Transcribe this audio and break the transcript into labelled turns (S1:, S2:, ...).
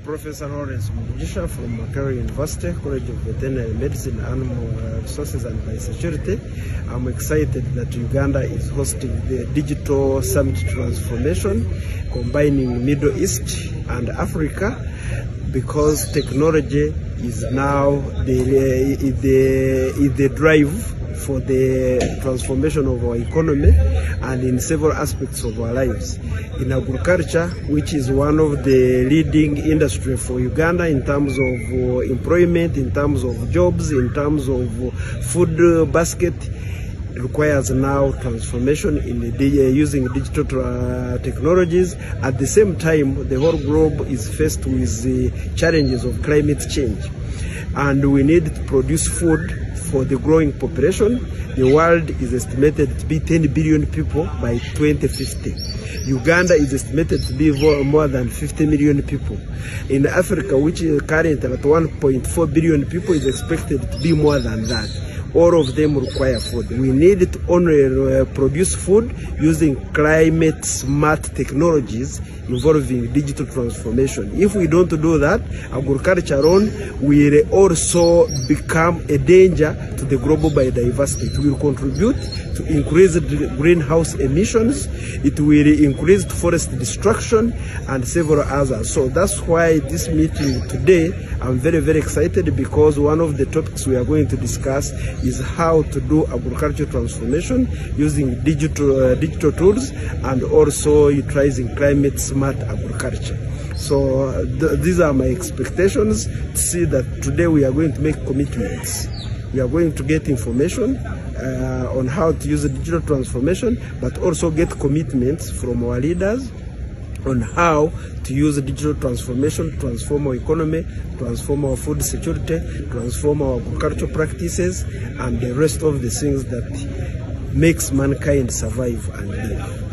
S1: Professor Lawrence Mugisha from Makerere University, College of Veterinary Medicine, Animal Resources and Biosecurity. I'm excited that Uganda is hosting the Digital Summit Transformation, combining Middle East and Africa, because technology is now the drive for the transformation of our economy and in several aspects of our lives. In agriculture, which is one of the leading industry for Uganda in terms of employment, in terms of jobs, in terms of food basket, requires now transformation in using digital technologies. At the same time, the whole globe is faced with the challenges of climate change, and we need to produce food for the growing population. The world is estimated to be 10 billion people by 2050. Uganda is estimated to be more than 50 million people. In Africa, which is currently at 1.4 billion people, is expected to be more than that. All of them require food. We need to only produce food using climate smart technologies involving digital transformation. If we don't do that, agriculture alone will also become a danger to the global biodiversity. It will contribute to increased greenhouse emissions, it will increase forest destruction and several others. So that's why this meeting today, I'm very, very excited, because one of the topics we are going to discuss is how to do agricultural transformation using digital tools and also utilizing climate smart agriculture. So these are my expectations, to see that today we are going to make commitments. We are going to get information on how to use the digital transformation, but also get commitments from our leaders on how to use the digital transformation to transform our economy, transform our food security, transform our agricultural practices, and the rest of the things that makes mankind survive and live.